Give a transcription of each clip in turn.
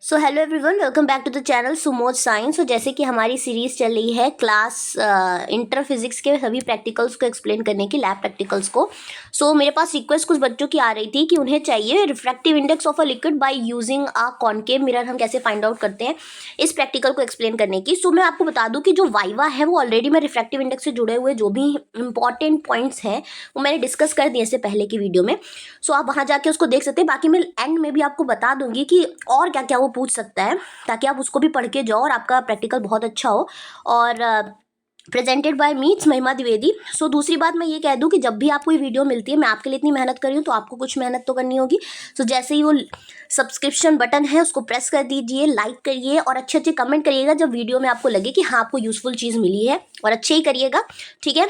So hello everyone, welcome back to the channel सुमोज science. तो जैसे कि हमारी सीरीज चल रही है क्लास इंटर फिजिक्स के सभी प्रैक्टिकल्स को एक्सप्लेन करने की, लैब प्रैक्टिकल्स को। मेरे पास रिक्वेस्ट कुछ बच्चों की आ रही थी कि उन्हें चाहिए refractive index of a liquid by using a concave mirror, हम कैसे फाइंड आउट करते हैं इस प्रैक्टिकल को एक्सप्लेन करने की। मैं आपको बता दूं कि जो वाइवा है वो ऑलरेडी मैं रिफ्रैक्टिव इंडेक्स से जुड़े हुए जो भी इंपॉर्टेंट पॉइंट्स हैं वो मैंने डिस्कस कर दिए इससे पहले की वीडियो में। आप वहाँ जाके उसको देख सकते हैं। बाकी मैं एंड में भी आपको बता दूंगी कि और क्या क्या वो पूछ सकता है, ताकि आप उसको भी पढ़ के जाओ और आपका प्रैक्टिकल बहुत अच्छा हो। और प्रेजेंटेड बाय मीट्स महिमा द्विवेदी। दूसरी बात मैं ये कह दूं कि जब भी आपको ये वीडियो मिलती है, मैं आपके लिए इतनी मेहनत कर रही हूँ तो आपको कुछ मेहनत तो करनी होगी। जैसे ही वो सब्सक्रिप्शन बटन है उसको प्रेस कर दीजिए, लाइक करिए और अच्छे अच्छे कमेंट करिएगा जब वीडियो में आपको लगे कि हाँ आपको यूजफुल चीज़ मिली है, और अच्छे ही करिएगा, ठीक है।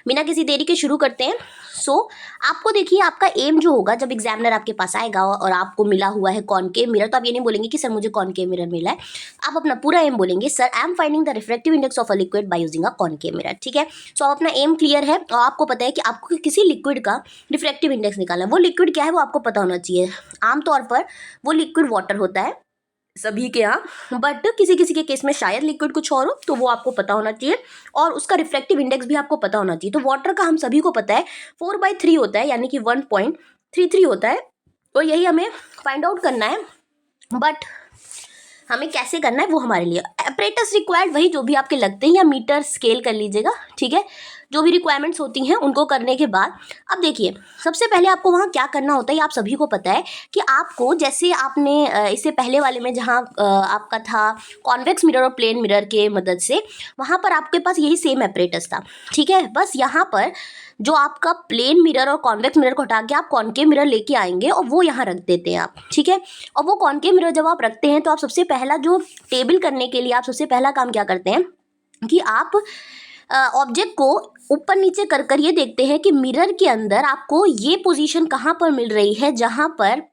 बिना किसी देरी के शुरू करते हैं। आपको देखिए, आपका एम जो होगा जब एग्जामिनर आपके पास आएगा और आपको मिला हुआ है कॉनकेव मिरर, तो आप ये नहीं बोलेंगे कि सर मुझे कॉनकेव मिरर मिला है। आप अपना पूरा एम बोलेंगे, sir I am finding the refractive index of a liquid by using a concave mirror, ठीक है। आप अपना एम क्लियर है और आपको पता है कि आपको किसी लिक्विड का रिफ्रैक्टिव इंडेक्स निकालना है। वो लिक्विड क्या है वो आपको पता होना चाहिए। आमतौर पर वो लिक्विड वाटर होता है सभी के यहाँ, बट किसी किसी के केस में शायद लिक्विड कुछ और हो, तो वो आपको पता होना चाहिए। और उसका रिफ्रैक्टिव इंडेक्स भी आपको पता होना चाहिए। तो वाटर का हम सभी को पता है 4/3 होता है, यानी कि 1.33 होता है। तो यही हमें फाइंड आउट करना है, बट हमें कैसे करना है वो हमारे लिए अपरेटस रिक्वायर्ड, वही जो भी आपके लगते हैं, या मीटर स्केल कर लीजिएगा, ठीक है। जो भी रिक्वायरमेंट्स होती हैं उनको करने के बाद अब देखिए, सबसे पहले आपको वहाँ क्या करना होता है, आप सभी को पता है कि आपको, जैसे आपने इससे पहले वाले में जहाँ आपका था कॉन्वेक्स मिरर और प्लेन मिरर के मदद से, वहाँ पर आपके पास यही सेम अपरेटस था, ठीक है। बस यहाँ पर जो आपका प्लेन मिरर और कॉन्वेक्स मिरर को हटा के आप कॉनकेव मिरर लेके आएंगे और वो यहाँ रख देते हैं आप, ठीक है। और वो कॉनकेव मिरर जब आप रखते हैं तो आप सबसे पहला जो टेबल करने के लिए आप सबसे पहला काम क्या करते हैं कि आप ऑब्जेक्ट को ऊपर नीचे कर कर ये देखते हैं कि मिरर के अंदर आपको ये पोजीशन कहाँ पर मिल रही है, जहाँ पर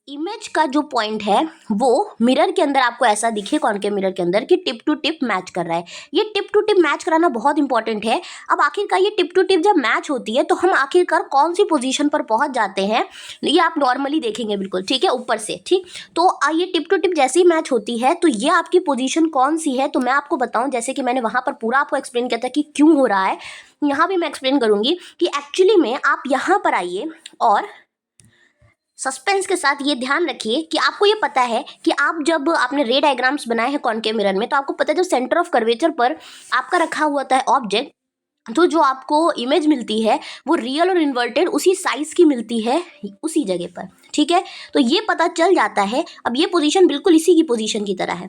इमेज का जो पॉइंट है वो मिरर के अंदर आपको ऐसा दिखे, कॉनकेव मिरर के अंदर, कि टिप टू टिप मैच कर रहा है। ये टिप टू टिप मैच कराना बहुत इंपॉर्टेंट है। अब आखिरकार ये टिप टू टिप जब मैच होती है तो हम आखिरकार कौन सी पोजीशन पर पहुंच जाते हैं, ये आप नॉर्मली देखेंगे बिल्कुल, ठीक है, ऊपर से, ठीक। तो ये टिप टू टिप जैसे ही मैच होती है तो ये आपकी पोजीशन कौन सी है, तो मैं आपको बताऊं, जैसे कि मैंने वहां पर पूरा आपको एक्सप्लेन किया था कि क्यों हो रहा है, यहाँ भी मैं एक्सप्लेन करूंगी कि एक्चुअली में आप यहाँ पर आइए और सस्पेंस के साथ ये ध्यान रखिए कि आपको ये पता है कि आप जब आपने रे डायग्राम्स बनाए हैं कॉनकेव मिरर में, तो आपको पता है जब सेंटर ऑफ कर्वेचर पर आपका रखा हुआ था ऑब्जेक्ट, तो जो आपको इमेज मिलती है वो रियल और इन्वर्टेड उसी साइज की मिलती है उसी जगह पर, ठीक है। तो ये पता चल जाता है। अब ये पोजीशन बिल्कुल इसी की पोजीशन की तरह है,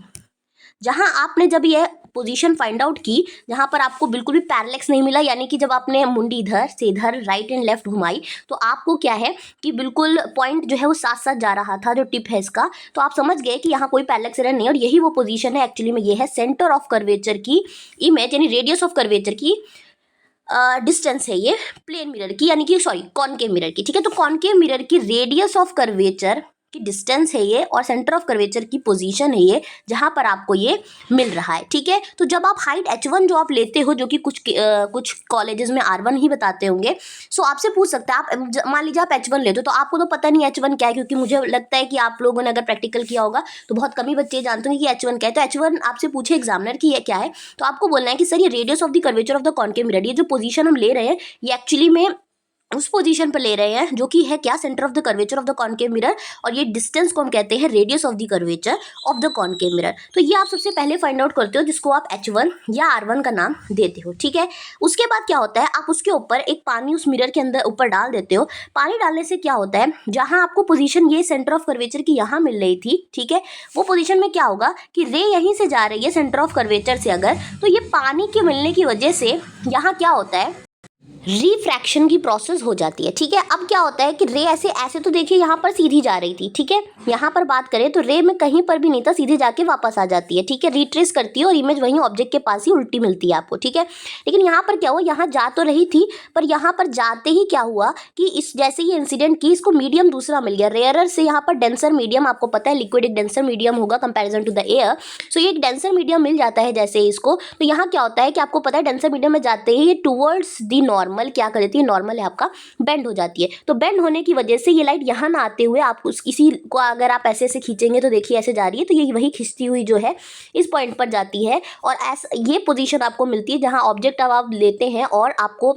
जहां आपने जब ये पोजीशन फाइंड आउट की, जहां पर आपको बिल्कुल भी पैरेलैक्स नहीं मिला, यानी कि जब आपने मुंडी इधर से इधर राइट एंड लेफ्ट घुमाई तो आपको क्या है कि बिल्कुल पॉइंट जो है वो साथ साथ जा रहा था, जो टिप है इसका, तो आप समझ गए कि यहाँ कोई पैरेलैक्स एरर नहीं है। और यही वो पोजीशन है एक्चुअली में, ये है सेंटर ऑफ कर्वेचर की इमेज, यानी रेडियस ऑफ कर्वेचर की डिस्टेंस है ये प्लेन मिरर की, यानी कि सॉरी कॉनकेव मिरर की, ठीक है। तो कॉनकेव मिरर की रेडियस ऑफ कर्वेचर की डिस्टेंस है ये, और सेंटर ऑफ कर्वेचर की पोजीशन है ये, जहां पर आपको ये मिल रहा है, ठीक है। तो जब आप हाइट h1 जो आप लेते हो, जो कि कुछ कॉलेजेस में r1 ही बताते होंगे, आपसे पूछ सकता है, आप मान लीजिए आप h1 लेते हो, तो आपको तो पता नहीं h1 क्या है, क्योंकि मुझे लगता है कि आप लोगों ने अगर प्रैक्टिकल किया होगा तो बहुत कम ही बच्चे जानते होंगे कि h1 क्या है। तो h1 आपसे पूछे एग्जामिनर कि ये क्या है, तो आपको बोलना है कि सर ये radius of the curvature of the concave mirror, ये जो पोजीशन हम ले रहे हैं ये एक्चुअली में उस पोजीशन पर ले रहे हैं जो कि है क्या, centre of the curvature of the concave mirror, और ये डिस्टेंस को हम कहते हैं radius of the curvature of the concave mirror. तो ये आप सबसे पहले फाइंड आउट करते हो, जिसको आप h1 या r1 का नाम देते हो, ठीक है। उसके बाद क्या होता है, आप उसके ऊपर एक पानी उस मिरर के अंदर ऊपर डाल देते हो। पानी डालने से क्या होता है, जहां आपको पोजीशन ये सेंटर ऑफ कर्वेचर की यहाँ मिल रही थी, ठीक है, वो पोजीशन में क्या होगा कि रे यहीं से जा रही है सेंटर ऑफ कर्वेचर से, अगर तो ये पानी के मिलने की वजह से यहाँ क्या होता है, रिफ्रैक्शन की प्रोसेस हो जाती है, ठीक है। अब क्या होता है कि रे ऐसे ऐसे तो देखिए यहाँ पर सीधी जा रही थी, ठीक है, यहाँ पर बात करें तो रे में कहीं पर भी नहीं था, सीधे जाके वापस आ जाती है, ठीक है, रिट्रेस करती है और इमेज वहीं ऑब्जेक्ट के पास ही उल्टी मिलती है आपको, ठीक है। लेकिन यहाँ पर क्या हुआ, यहाँ जा तो रही थी, पर यहाँ पर जाते ही क्या हुआ कि इस जैसे ये इंसिडेंट की, इसको मीडियम दूसरा मिल गया, रेयरर से यहाँ पर डेंसर मीडियम, आपको पता है लिक्विड एक डेंसर मीडियम होगा कंपेरिजन टू द एयर। ये एक डेंसर मीडियम मिल जाता है जैसे इसको, तो यहाँ क्या होता है कि आपको पता है डेंसर मीडियम में जाते ही ये टूवर्ड्स दी नॉर्मल नॉर्मल क्या कर देती है, नॉर्मल है आपका बेंड हो जाती है। तो बेंड होने की वजह से ये लाइट यहाँ ना आते हुए आप इसी को अगर आप ऐसे ऐसे खींचेंगे तो देखिए ऐसे जा रही है, तो ये वही खिंचती हुई जो है इस पॉइंट पर जाती है और ऐसा ये पोजीशन आपको मिलती है जहाँ ऑब्जेक्ट अब आप लेते हैं और आपको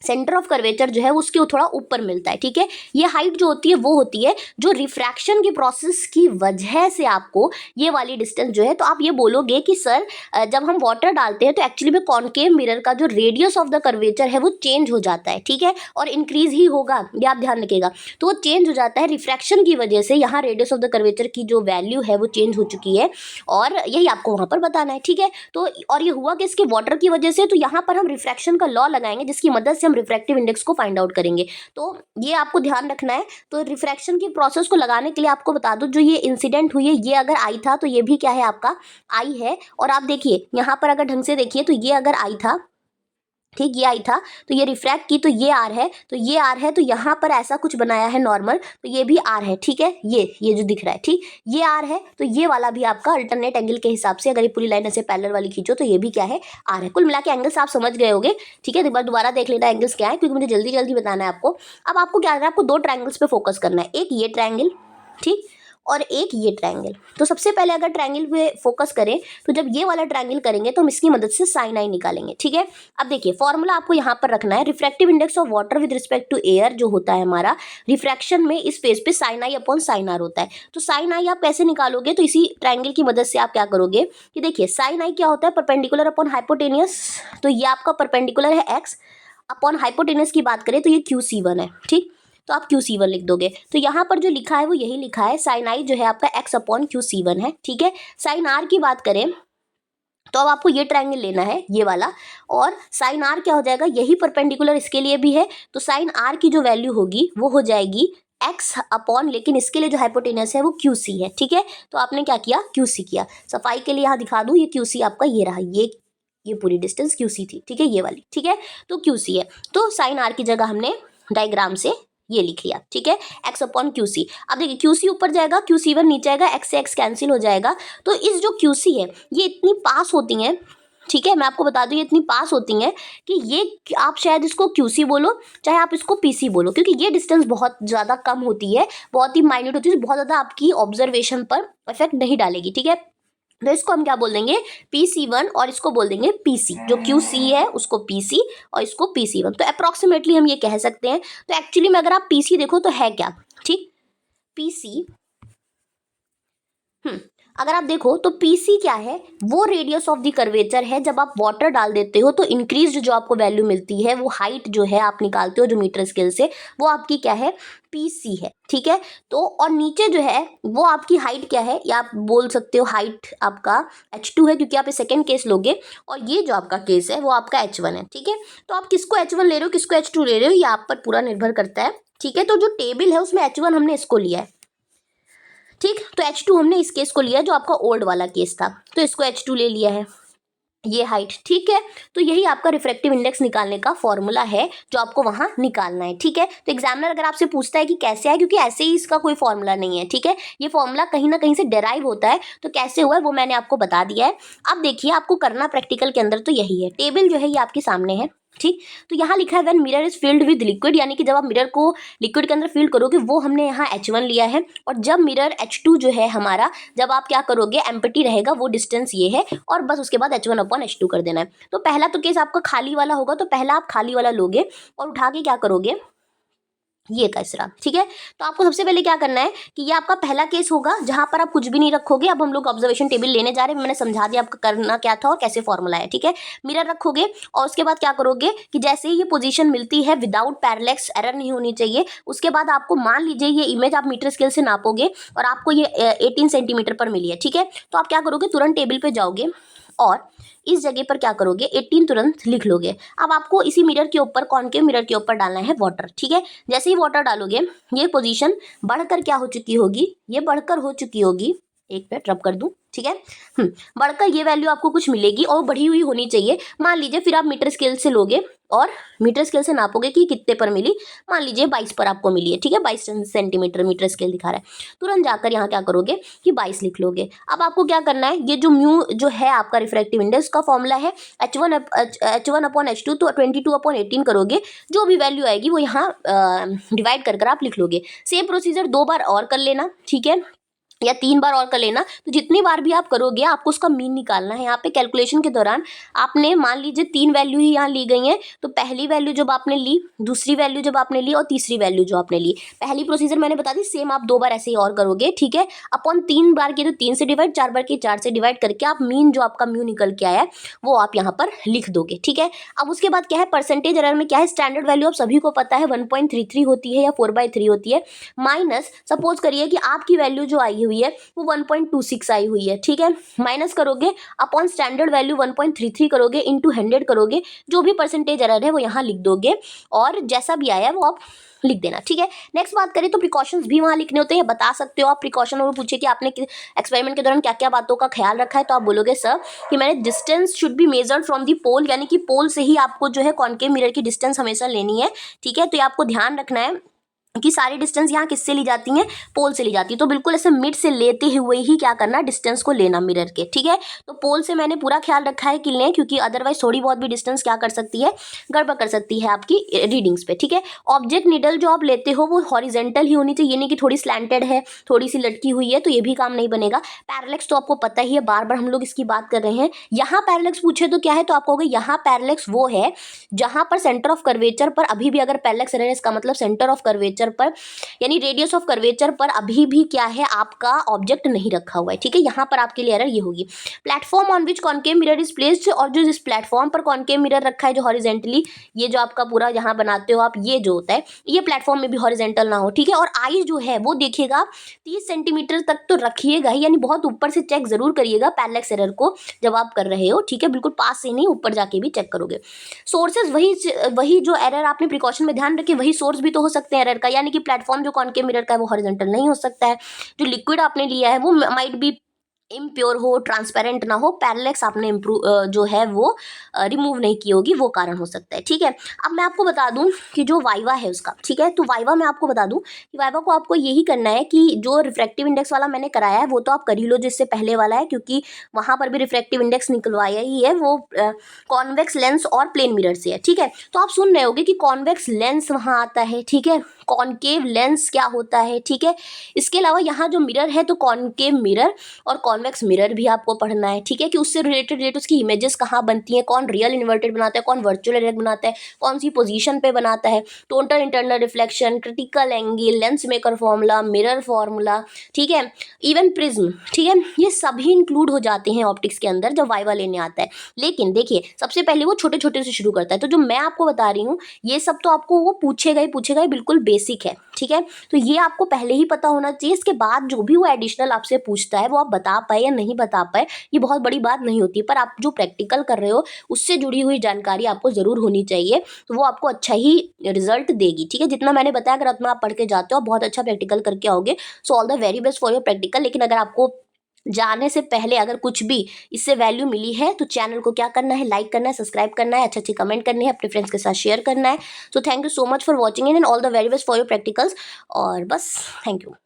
सेंटर ऑफ कर्वेचर जो है उसके थोड़ा ऊपर मिलता है। ठीक है, ये हाइट जो होती है वो होती है जो रिफ्रैक्शन की प्रोसेस की वजह से आपको ये वाली डिस्टेंस जो है, तो आप ये बोलोगे कि सर जब हम वाटर डालते हैं तो एक्चुअली में कॉनकेव मिरर का जो रेडियस ऑफ द कर्वेचर है वो चेंज हो जाता है। ठीक है, और इंक्रीज ही होगा, ये आप ध्यान रखिएगा। तो वो चेंज हो जाता है रिफ्रैक्शन की वजह से, यहाँ रेडियस ऑफ द कर्वेचर की जो वैल्यू है वो चेंज हो चुकी है और यही आपको वहाँ पर बताना है। ठीक है, तो और ये हुआ किसके, वाटर की वजह से। तो यहाँ पर हम रिफ्रैक्शन का लॉ लगाएंगे जिसकी मदद से हम रिफ्रैक्टिव इंडेक्स को फाइंड आउट करेंगे। तो ये आपको ध्यान रखना है। तो रिफ्रैक्शन की प्रोसेस को लगाने के लिए आपको बता दूं, जो ये इंसिडेंट हुई है ये अगर आई था तो ये भी क्या है आपका आई है। और आप देखिए यहाँ पर अगर ढंग से देखिए तो ये अगर आई था, ठीक, ये आई था तो ये रिफ्रैक्ट की तो ये आर है, तो ये आर है, तो यहाँ पर ऐसा कुछ बनाया है नॉर्मल, तो ये भी आर है। ठीक है, ये जो दिख रहा है, ठीक, ये आर है, तो ये वाला भी आपका अल्टरनेट एंगल के हिसाब से अगर ये पूरी लाइन ऐसे पैरेलल वाली खींचो तो ये भी क्या है, आर है। कुल मिला के एंगल्स आप समझ गए होंगे। ठीक है, एक बार दोबारा देख लेना एंगल्स क्या है, क्योंकि मुझे जल्दी जल्दी बताना है आपको। अब आपको क्या करना है, आपको दो ट्रायंगल्स पे फोकस करना है, एक ये ट्रायंगल, ठीक, और एक ये ट्रायंगल। तो सबसे पहले अगर ट्रायंगल पे फोकस करें तो जब ये वाला ट्रायंगल करेंगे तो हम इसकी मदद से साइन आई निकालेंगे। ठीक है, अब देखिए फॉर्मूला आपको यहाँ पर रखना है, refractive index of water with respect to air जो होता है हमारा रिफ्रैक्शन में, इस फेज पे sine i upon sine r होता है। तो साइन आई आप कैसे निकालोगे, तो इसी ट्रायंगल की मदद से आप क्या करोगे कि देखिए साइन आई क्या होता है, परपेंडिकुलर अपॉन हाइपोटेनियस। तो ये आपका परपेंडिकुलर है एक्स, अपॉन हाइपोटेनियस की बात करें तो ये QC1 है। ठीक, तो आप QC1 लिख दोगे। तो यहाँ पर जो लिखा है वो यही लिखा है, साइन आई जो है आपका x अपॉन QC1 है। ठीक है, साइन आर की बात करें तो अब आपको ये ट्रायंगल लेना है, ये वाला, और साइन आर क्या हो जाएगा, यही परपेंडिकुलर इसके लिए भी है, तो साइन आर की जो वैल्यू होगी वो हो जाएगी x अपॉन, लेकिन इसके लिए जो हाइपोटेनस है वो QC है। ठीक है, तो आपने क्या किया, QC किया। सफाई के लिए यहाँ दिखा दूँ, ये QC आपका ये रहा, ये पूरी डिस्टेंस QC थी। ठीक है, ये वाली, ठीक है, तो QC है। तो साइन आर की जगह हमने डायग्राम से ये लिख लिया। ठीक है, x अपॉन QC। अब देखिए QC ऊपर जाएगा, QC1 नीचे आएगा, x से x कैंसिल हो जाएगा। तो इस जो QC है ये इतनी पास होती हैं, ठीक है, मैं आपको बता दूं ये इतनी पास होती हैं कि ये आप शायद इसको QC बोलो चाहे आप इसको PC बोलो, क्योंकि ये डिस्टेंस बहुत ज़्यादा कम होती है, बहुत ही माइन्यूट होती है, बहुत ज़्यादा आपकी ऑब्जर्वेशन पर इफेक्ट नहीं डालेगी। ठीक है, तो इसको हम क्या बोल देंगे, PC1, और इसको बोल देंगे PC, जो QC है उसको PC और इसको PC1। तो अप्रॉक्सीमेटली हम ये कह सकते हैं। तो एक्चुअली में अगर आप PC देखो तो है क्या, ठीक, PC, अगर आप देखो तो PC क्या है, वो रेडियस ऑफ द कर्वेचर है। जब आप वाटर डाल देते हो तो इंक्रीज जो आपको वैल्यू मिलती है, वो हाइट जो है आप निकालते हो जो मीटर स्केल से, वो आपकी क्या है, PC है। ठीक है, तो और नीचे जो है वो आपकी हाइट क्या है, या आप बोल सकते हो हाइट आपका H2 है, क्योंकि आप ये सेकेंड केस लोगे, और ये जो आपका केस है वो आपका H1 है। ठीक है, तो आप किसको H1 ले रहे हो, किसको H2 ले रहे हो, ये आप पर पूरा निर्भर करता है। ठीक है, तो जो टेबल है उसमें H1 हमने इसको लिया है, ठीक, तो H2 हमने इस केस को लिया जो आपका ओल्ड वाला केस था, तो इसको H2 ले लिया है, ये हाइट। ठीक है, तो यही आपका रिफ्रैक्टिव इंडेक्स निकालने का फॉर्मूला है जो आपको वहां निकालना है। ठीक है, तो एग्जामिनर अगर आपसे पूछता है कि कैसे है, क्योंकि ऐसे ही इसका कोई फॉर्मूला नहीं है, ठीक है, ये फॉर्मूला कहीं ना कहीं से डेराइव होता है, तो कैसे हुआ है वो मैंने आपको बता दिया है। अब देखिए आपको करना प्रैक्टिकल के अंदर तो यही है, टेबल जो है ये आपके सामने है, ठीक, तो यहाँ लिखा है when mirror is filled with liquid, यानी कि जब आप मिरर को लिक्विड के अंदर फिल करोगे, वो हमने यहाँ H1 लिया है, और जब मिरर H2 जो है हमारा, जब आप क्या करोगे, एम्प्टी रहेगा, वो डिस्टेंस ये है, और बस उसके बाद H1 अपॉन H2 कर देना है। तो पहला तो केस आपका खाली वाला होगा, तो पहला आप खाली वाला लोगे और उठा के क्या करोगे, ये कचरा। ठीक है, तो आपको सबसे पहले क्या करना है कि ये आपका पहला केस होगा जहां पर आप कुछ भी नहीं रखोगे। अब हम लोग ऑब्जर्वेशन टेबल लेने जा रहे हैं, मैंने समझा दिया आपका करना क्या था और कैसे फॉर्मूला है। ठीक है, मिरर रखोगे और उसके बाद क्या करोगे कि जैसे ही ये पोजीशन मिलती है, विदाउट पैरेलैक्स, एरर नहीं होनी चाहिए, उसके बाद आपको मान लीजिए ये इमेज आप मीटर स्केल से नापोगे और आपको ये 18 सेंटीमीटर पर मिली है। ठीक है, तो आप क्या करोगे, तुरंत टेबल पे जाओगे और इस जगह पर क्या करोगे, 18 तुरंत लिख लोगे। अब आपको इसी मिरर के ऊपर, कॉनकेव मिरर के ऊपर डालना है वाटर। ठीक है, जैसे ही वाटर डालोगे ये पोजीशन बढ़कर क्या हो चुकी होगी, ये बढ़कर हो चुकी होगी, एक मिनट रब कर दूं, ठीक है, बढ़कर ये वैल्यू आपको कुछ मिलेगी और बढ़ी हुई होनी चाहिए। मान लीजिए फिर आप मीटर स्केल से लोगे और मीटर स्केल से नापोगे कि कितने पर मिली, मान लीजिए 22 पर आपको मिली है, ठीक है, 22 सेंटीमीटर मीटर स्केल दिखा रहा है। तुरंत जाकर यहाँ क्या करोगे कि 22 लिख लोगे। अब आपको क्या करना है, ये जो म्यू जो है आपका रिफ्रैक्टिव इंडेक्स का फॉर्मूला है H1/H2, तो 22/18 करोगे, जो भी वैल्यू आएगी वो यहाँ डिवाइड कर आप लिख लोगे। सेम प्रोसीजर 2 बार और कर लेना, ठीक है, या 3 बार और कर लेना। तो जितनी बार भी आप करोगे आपको उसका मीन निकालना है। यहाँ पे कैलकुलेशन के दौरान आपने मान लीजिए 3 वैल्यू ही यहाँ ली गई हैं, तो पहली वैल्यू जब आपने ली, दूसरी वैल्यू जब आपने ली और तीसरी वैल्यू जो आपने ली, पहली प्रोसीजर मैंने बता दी, सेम आप 2 बार ऐसे ही और करोगे, ठीक है। अपॉन 3 बार की तो 3 से डिवाइड, 4 बार की 4 से डिवाइड करके आप मीन जो आपका म्यू निकल के आया है वो आप यहाँ पर लिख दोगे, ठीक है। अब उसके बाद क्या है, परसेंटेज एरर में क्या है, स्टैंडर्ड वैल्यू आप सभी को पता है 1.33 होती है या 4/3 होती है, माइनस सपोज करिए कि आपकी वैल्यू जो आई हुई है वो 1.26 आई हुई है, ठीक है। माइनस करोगे अपॉन स्टैंडर्ड वैल्यू 1.33 करोगे, इंटू 100 करोगे, जो भी परसेंटेज एरर है वो यहाँ लिख दोगे और जैसा भी आया वो आप लिख देना, ठीक है। नेक्स्ट बात करें तो प्रिकॉशंस भी वहाँ लिखने होते हैं, बता सकते हो आप प्रिकॉशन, और पूछे कि आपने एक्सपेरिमेंट के दौरान क्या क्या बातों का ख्याल रखा है, तो आप बोलोगे सर कि मैंने distance should be measured from the pole, यानी कि पोल से ही आपको जो है कॉनकेव मिरर की डिस्टेंस हमेशा लेनी है, ठीक है। तो ये आपको ध्यान रखना है कि सारी डिस्टेंस यहाँ किससे ली जाती हैं, पोल से ली जाती है। तो बिल्कुल ऐसे मिड से लेते हुए ही क्या करना, डिस्टेंस को लेना मिरर के, ठीक है। तो पोल से मैंने पूरा ख्याल रखा है कि लें, क्योंकि अदरवाइज थोड़ी बहुत भी डिस्टेंस क्या कर सकती है, गड़बड़ कर सकती है आपकी रीडिंग्स पे, ठीक है। ऑब्जेक्ट नीडल जो आप लेते हो वो हॉरिजेंटल ही होनी चाहिए, ये नहीं कि थोड़ी स्लैंटेड है, थोड़ी सी लटकी हुई है, तो ये भी काम नहीं बनेगा। पैरेलैक्स तो आपको पता ही है, बार बार हम लोग इसकी बात कर रहे हैं। यहाँ पैरेलैक्स पूछे तो क्या है, तो आप कहोगे यहाँ पैरेलैक्स वो है जहाँ पर सेंटर ऑफ कर्वेचर पर अभी भी अगर पैरेलैक्स एरर है, इसका मतलब सेंटर ऑफ कर्वेचर पर यानी रेडियस ऑफ कर्वेचर पर अभी भी क्या है, आपका ऑब्जेक्ट नहीं रखा हुआ है, ठीक है। यहाँ पर आपके लिए एरर ये होगी। Platform on which concave mirror is placed, और जो इस प्लेटफॉर्म पर कॉनकेव मिरर रखा है जो हॉरिजेंटली, ये जो आपका पूरा यहाँ बनाते हो आप, ये जो होता है ये प्लेटफॉर्म में भी हॉरिजेंटल ना हो, ठीक है। और आई जो है वो देखिएगा 30 सेंटीमीटर तक तो रखिएगा ही, यानी बहुत ऊपर से चेक जरूर करिएगा पैरेलैक्स एरर को जब आप कर रहे हो, ठीक है। बिल्कुल पास से नहीं, ऊपर जाके भी चेक करोगे। सोर्सेज वही जो एरर आपने प्रिकॉशन में ध्यान रखे, वही सोर्स भी तो हो सकते हैं एरर का, यानी कि प्लेटफॉर्म जो कॉनकेव मिरर का है वो हॉरिजॉन्टल नहीं हो सकता है, जो लिक्विड आपने लिया है वो माइट बी इम्प्योर हो, ट्रांसपेरेंट ना हो, पैरेलैक्स आपने जो है वो रिमूव नहीं की होगी, वो कारण हो सकता है, ठीक है। अब मैं आपको बता दूं कि जो वाइवा है उसका, ठीक है, तो वाइवा मैं आपको बता दूं कि वाइवा को आपको यही करना है कि जो रिफ्रैक्टिव इंडेक्स वाला मैंने कराया है वो तो आप कर ही लो जिससे पहले वाला है, क्योंकि वहाँ पर भी रिफ्रैक्टिव इंडेक्स निकलवाया ही है, वो कॉन्वेक्स लेंस और प्लेन मिरर से है, ठीक है। तो आप सुन रहे होगे कि कॉन्वेक्स लेंस वहाँ आता है, ठीक है, कॉनकेव लेंस क्या होता है, ठीक है। इसके अलावा यहाँ जो मिरर है तो कॉनकेव मिरर और कॉन्वेक्स मिरर भी आपको पढ़ना है, ठीक है, कि उससे रिलेटेड उसकी इमेजेस कहाँ बनती हैं, कौन रियल इन्वर्टेड बनाता है, कौन वर्चुअल एरर बनाता है, कौन सी पोजीशन पे बनाता है, total internal reflection, critical angle, lens maker formula, mirror formula, ठीक है, इवन प्रिज्म, ठीक है, ये सभी इंक्लूड हो जाते हैं ऑप्टिक्स के अंदर जब वाइवा लेने आता है। लेकिन देखिए सबसे पहले वो छोटे छोटे से शुरू करता है, तो जो मैं आपको बता रही हूँ ये सब तो आपको वो पूछेगा ही, बिल्कुल बेसिक है, ठीक है। तो ये आपको पहले ही पता होना चाहिए। इसके बाद जो भी वो एडिशनल आपसे पूछता है वो आप बता पाए या नहीं बता पाए, ये बहुत बड़ी बात नहीं होती, पर आप जो प्रैक्टिकल कर रहे हो उससे जुड़ी हुई जानकारी आपको जरूर होनी चाहिए, तो वो आपको अच्छा ही रिजल्ट देगी, ठीक है। जितना मैंने बताया अगर उतना आप पढ़ के जाते हो बहुत अच्छा प्रैक्टिकल करके आओगे। So all the very best for your practical. लेकिन अगर आपको जाने से पहले अगर कुछ भी इससे वैल्यू मिली है तो चैनल को क्या करना है, लाइक करना है, सब्सक्राइब करना है, अच्छे अच्छे कमेंट करने हैं, अपने फ्रेंड्स के साथ शेयर करना है। So thank you so much for watching and all the very best for your practicals. और बस थैंक यू।